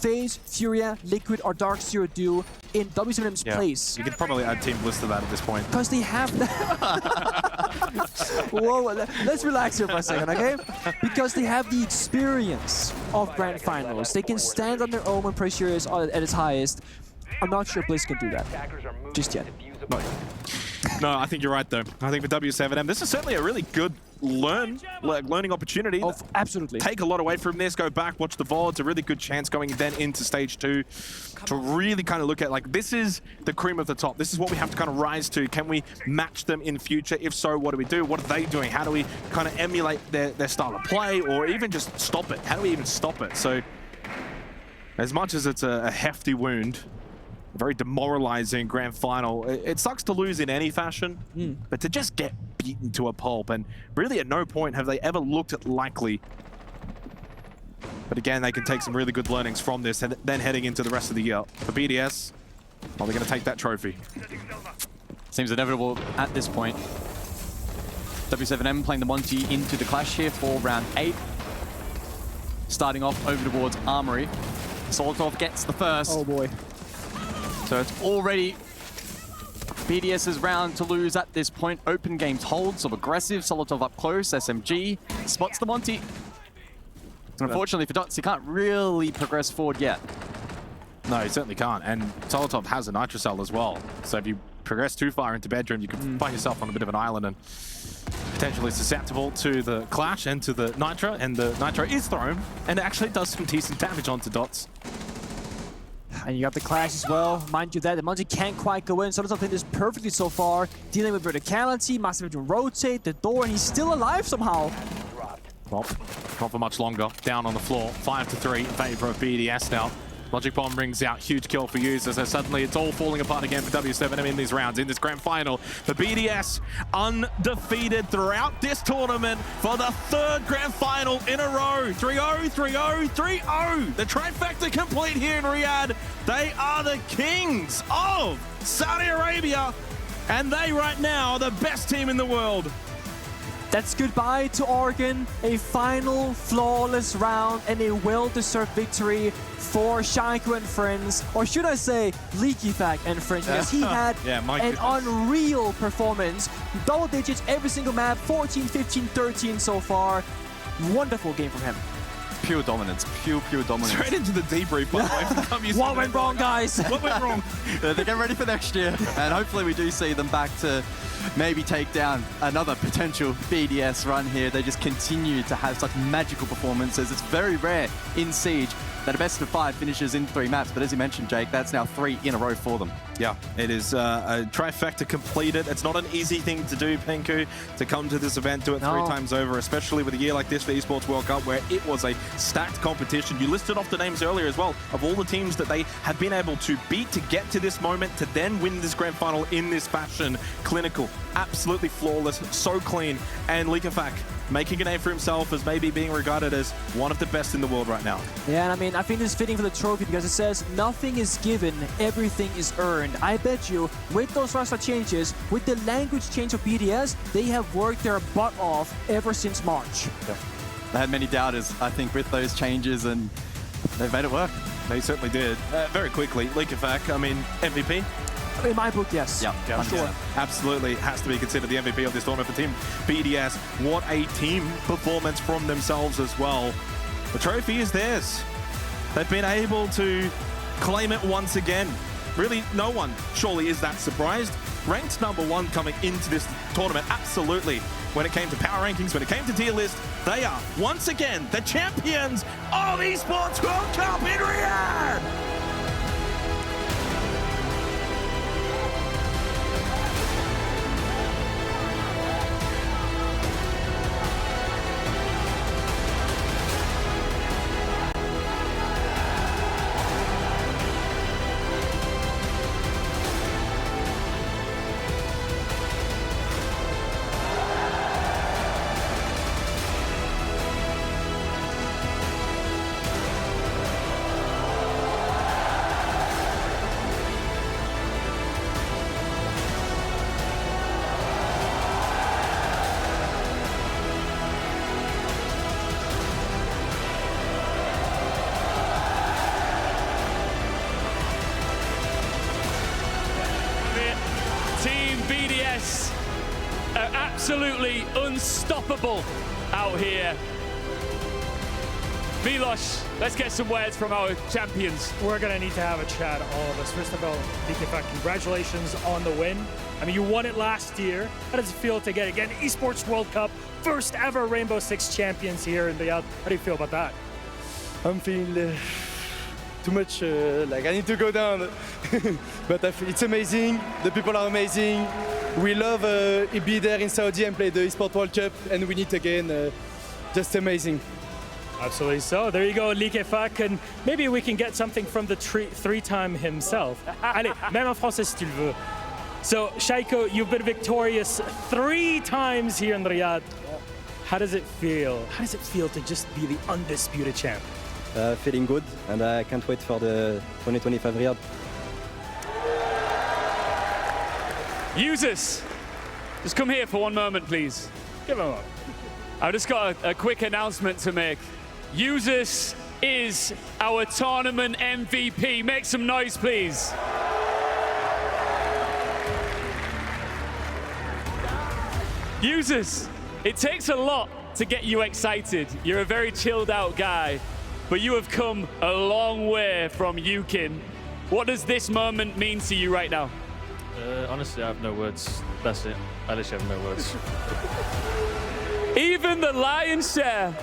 FaZe, Furia, Liquid, or Dark Zero do in W7M's place. You could probably add Team Bliss to that at this point. Because they have that. Whoa, let's relax here for a second, okay? Because they have the experience of Grand Finals. They can stand on their own when pressure is at its highest. I'm not sure Bliss can do that just yet. No, I think you're right, though. I think for W7M, this is certainly a really good learning opportunity. Oh, absolutely. Take a lot away from this, go back, watch the VODs, a really good chance going then into stage 2 to really kind of look at, like, this is the cream of the top. This is what we have to kind of rise to. Can we match them in future? If so, what do we do? What are they doing? How do we kind of emulate their style of play, or even just stop it? How do we even stop it? So, as much as it's a hefty wound, very demoralizing grand final. It sucks to lose in any fashion, but to just get beaten to a pulp, and really at no point have they ever looked at likely. But again, they can take some really good learnings from this, and then heading into the rest of the year. For BDS, are they going to take that trophy? Seems inevitable at this point. W7M playing the Monty into the clash here for round 8. Starting off over towards Armory. Solotov gets the first. Oh boy. So it's already BDS's round to lose at this point. Open games hold, so aggressive. Solotov up close, SMG spots the Monty. Unfortunately for Dots, he can't really progress forward yet. No, he certainly can't. And Solotov has a Nitro Cell as well. So if you progress too far into bedroom, you can find yourself on a bit of an island and potentially susceptible to the clash and to the Nitro. And the Nitro is thrown, and it actually does some decent damage onto Dots. And you got the clash as well. Mind you that the Monty can't quite go in. Solotov played this perfectly so far. Dealing with verticality, massive to rotate the door, and he's still alive somehow. Well, not for much longer. Down on the floor, 5-3 in favor of BDS now. Logic Bomb brings out huge kill for users, as suddenly it's all falling apart again for W7M in these rounds, in this grand final. The BDS undefeated throughout this tournament for the third grand final in a row. 3-0, 3-0, 3-0. The trifecta complete here in Riyadh. They are the kings of Saudi Arabia, and they right now are the best team in the world. That's goodbye to Oregon, a final flawless round and a well-deserved victory for Shaiko and friends, or should I say Leaky Fact and friends, because he had an unreal performance. Double digits every single map, 14, 15, 13 so far. Wonderful game from him. Pure dominance, pure dominance. Straight into the debrief, by the way. What went wrong, guys? What went wrong? They're getting ready for next year, and hopefully we do see them back to maybe take down another potential BDS run here. They just continue to have such magical performances. It's very rare in Siege that a best of 5 finishes in 3 maps, but as you mentioned, Jake, that's now 3 in a row for them. Yeah, it is a trifecta completed. It's not an easy thing to do, Penku, to come to this event, do it 3 times over, especially with a year like this for Esports World Cup, where it was a stacked competition. You listed off the names earlier as well of all the teams that they have been able to beat to get to this moment, to then win this grand final in this fashion. Clinical, absolutely flawless, so clean, and Likafak making a name for himself as maybe being regarded as one of the best in the world right now. Yeah, and I mean, I think this is fitting for the trophy because it says nothing is given, everything is earned. I bet you, with those roster changes, with the language change of BDS, they have worked their butt off ever since March. Yep. They had many doubters, I think, with those changes, and they've made it work. They certainly did. Very quickly, Likafak, I mean, MVP? In my book, yes. Yeah, sure. Absolutely has to be considered the MVP of this tournament for Team BDS. What a team performance from themselves as well. The trophy is theirs. They've been able to claim it once again. Really, no one surely is that surprised. Ranked #1 coming into this tournament, absolutely. When it came to power rankings, when it came to tier list, they are once again the champions of Esports World Cup in Riyadh! absolutely unstoppable out here. Milos, let's get some words from our champions. We're going to need to have a chat, all of us. First of all, BDS, congratulations on the win. I mean, you won it last year. How does it feel to get, again, Esports World Cup, first ever Rainbow Six champions here in Riyadh? How do you feel about that? I'm feeling too much, like I need to go down. But it's amazing, the people are amazing. We love be there in Saudi and play the Esports World Cup, and we need again, just amazing. Absolutely so. There you go, BDS, and maybe we can get something from the three-time himself. Allez, même en français si tu le veux. So, Shaiko, you've been victorious 3 times here in Riyadh. How does it feel? How does it feel to just be the undisputed champ? Feeling good, and I can't wait for the 2025 Riyadh. Users, just come here for one moment, please. Give him up. I've just got a quick announcement to make. Users is our tournament MVP. Make some noise, please. Users, it takes a lot to get you excited. You're a very chilled out guy, but you have come a long way from Yukin. What does this moment mean to you right now? Honestly, I have no words. That's it. I literally have no words. Even the lion's share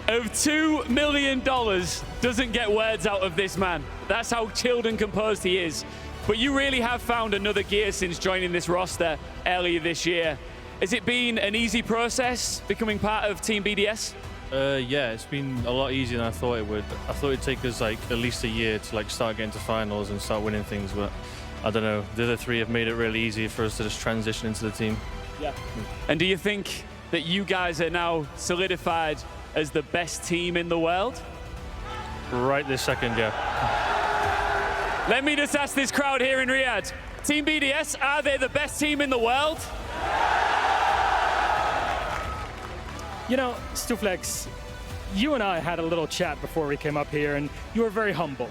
of $2 million doesn't get words out of this man. That's how chilled and composed he is. But you really have found another gear since joining this roster earlier this year. Has it been an easy process becoming part of Team BDS? Yeah, it's been a lot easier than I thought it would. I thought it'd take us like at least a year to like start getting to finals and start winning things, but I don't know. The other 3 have made it really easy for us to just transition into the team. Yeah. And do you think that you guys are now solidified as the best team in the world? Right this second, yeah. Let me just ask this crowd here in Riyadh. Team BDS, are they the best team in the world? You know, Stuflex, you and I had a little chat before we came up here, and you were very humble.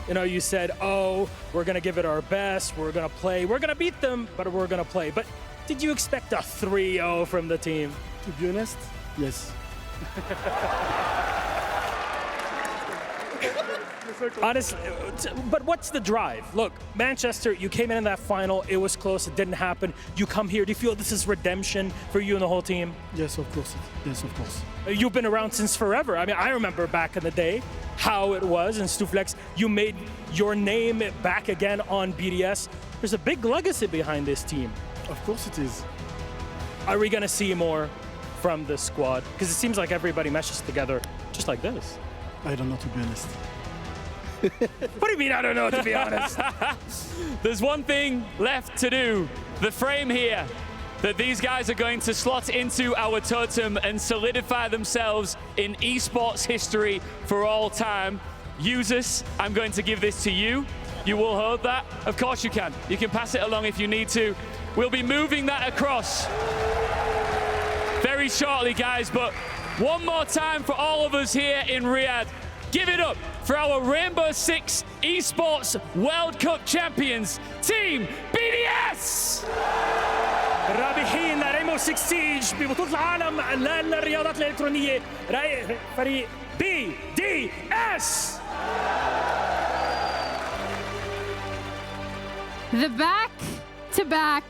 You know, you said, oh, we're going to give it our best, we're going to play, we're going to beat them, but we're going to play. But did you expect a 3-0 from the team? To be honest, yes. Honestly, but what's the drive? Look, Manchester, you came in that final, it was close, it didn't happen. You come here, do you feel this is redemption for you and the whole team? Yes, of course. Yes, of course. You've been around since forever. I mean, I remember back in the day how it was, and Stuflex, you made your name back again on BDS. There's a big legacy behind this team. Of course it is. Are we gonna see more from this squad? Because it seems like everybody meshes together just like this. I don't know, to be honest. What do you mean, I don't know, to be honest? There's one thing left to do. The frame here that these guys are going to slot into our totem and solidify themselves in esports history for all time. Users, I'm going to give this to you. You will hold that? Of course you can. You can pass it along if you need to. We'll be moving that across very shortly, guys, but one more time for all of us here in Riyadh. Give it up for our Rainbow Six Esports World Cup champions, Team BDS! رابحين ريمبو 6 سيج ببطولة العالم للرياضات الإلكترونية فريق BDS. The back-to-back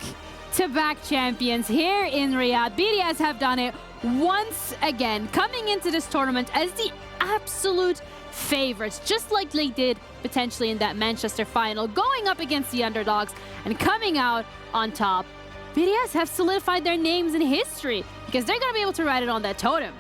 champions here in Riyadh. BDS have done it once again, coming into this tournament as the absolute favorites, just like they did potentially in that Manchester final, going up against the underdogs and coming out on top. BDS have solidified their names in history because they're going to be able to ride it on that totem.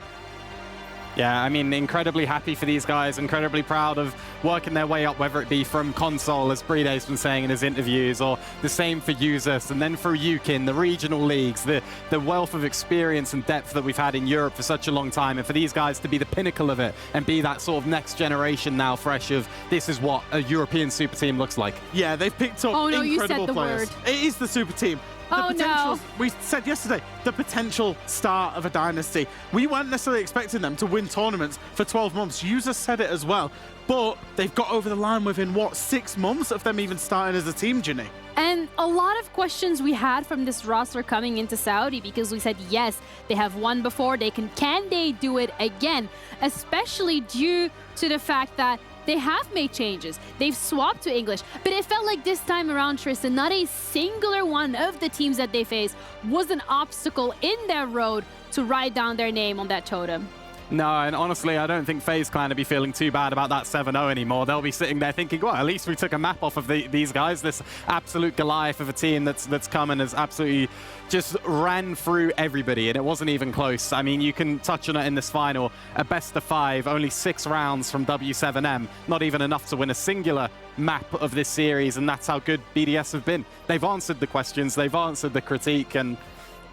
Yeah, I mean, incredibly happy for these guys, incredibly proud of working their way up, whether it be from console, as BDS been saying in his interviews, or the same for Users, and then for Yukin, the regional leagues, the wealth of experience and depth that we've had in Europe for such a long time, and for these guys to be the pinnacle of it and be that sort of next generation now fresh of this is what a European super team looks like. Yeah, they've picked up incredible players. It is the super team. Oh no! We said yesterday, the potential start of a dynasty. We weren't necessarily expecting them to win tournaments for 12 months. Users said it as well. But they've got over the line within, what, 6 months of them even starting as a team, Ginny? And a lot of questions we had from this roster coming into Saudi, because we said, yes, they have won before, can they do it again? Especially due to the fact that they have made changes. They've swapped to English, but it felt like this time around, Tristan, not a singular one of the teams that they faced was an obstacle in their road to write down their name on that totem. No, and honestly, I don't think FaZe Clan will be feeling too bad about that 7-0 anymore. They'll be sitting there thinking, well, at least we took a map off of these guys, this absolute Goliath of a team that's come and has absolutely just ran through everybody, and it wasn't even close. I mean, you can touch on it in this final, a best of 5, only 6 rounds from W7M, not even enough to win a singular map of this series, and that's how good BDS have been. They've answered the questions, they've answered the critique, and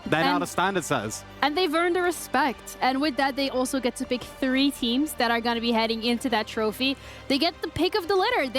they're now the standard setters. And they've earned the respect. And with that, they also get to pick 3 teams that are going to be heading into that trophy. They get the pick of the litter.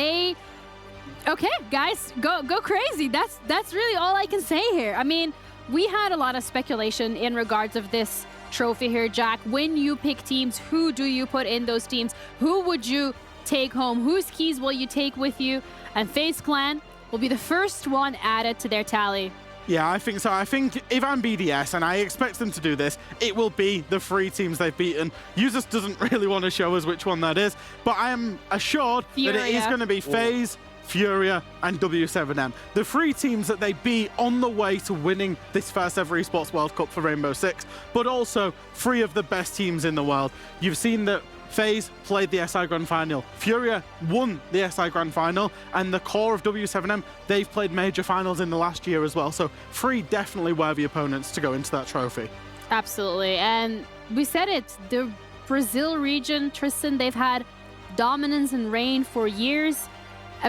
Okay, guys, go crazy. That's really all I can say here. I mean, we had a lot of speculation in regards of this trophy here, Jack. When you pick teams, who do you put in those teams? Who would you take home? Whose keys will you take with you? And FaZe Clan will be the first one added to their tally. Yeah, I think so. I think if I'm BDS, and I expect them to do this, it will be the 3 teams they've beaten. Users doesn't really want to show us which one that is, but I am assured that it is going to be FaZe, Furia, and W7M. The 3 teams that they beat on the way to winning this first ever Esports World Cup for Rainbow Six, but also 3 of the best teams in the world. You've seen that FaZe played the SI Grand Final. Furia won the SI Grand Final, and the core of W7M, they've played major finals in the last year as well. So 3 definitely worthy opponents to go into that trophy. Absolutely, and we said it, the Brazil region, Tristan, they've had dominance and reign for years,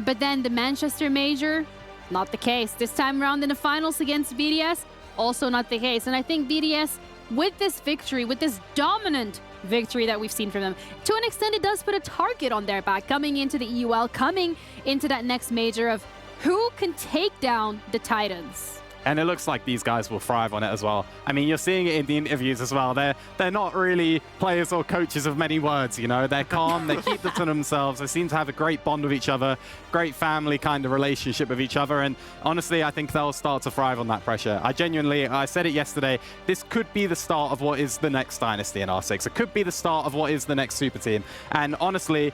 but then the Manchester Major, not the case. This time around in the finals against BDS, also not the case. And I think BDS, with this victory, with this dominant victory that we've seen from them, to an extent it does put a target on their back coming into the EUL, coming into that next major of who can take down the Titans. And it looks like these guys will thrive on it as well. I mean, you're seeing it in the interviews as well. They're not really players or coaches of many words, you know. They're calm, they keep it to themselves. They seem to have a great bond with each other, great family kind of relationship with each other. And honestly, I think they'll start to thrive on that pressure. I said it yesterday, this could be the start of what is the next dynasty in R6. It could be the start of what is the next super team. And honestly,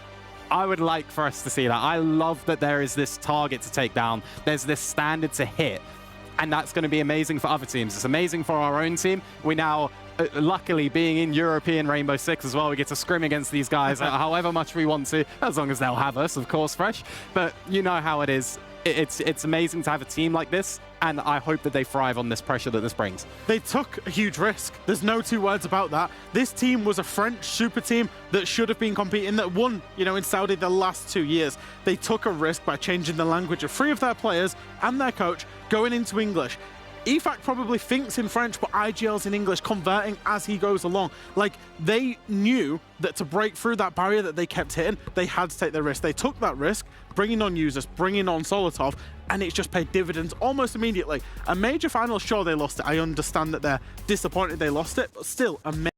I would like for us to see that. I love that there is this target to take down. There's this standard to hit. And that's going to be amazing for other teams. It's amazing for our own team. We now, luckily, being in European Rainbow Six as well, we get to scrim against these guys however much we want to, as long as they'll have us, of course, fresh. But you know how it is. It's amazing to have a team like this, and I hope that they thrive on this pressure that this brings. They took a huge risk. There's no 2 words about that. This team was a French super team that should have been competing, that won, in Saudi the last 2 years. They took a risk by changing the language of 3 of their players and their coach going into English. EFAC probably thinks in French, but IGL's in English, converting as he goes along. Like, they knew that to break through that barrier that they kept hitting, they had to take the risk. They took that risk, bringing on users, bringing on Solotov, and it's just paid dividends almost immediately. A major final, sure, they lost it. I understand that they're disappointed they lost it, but still, a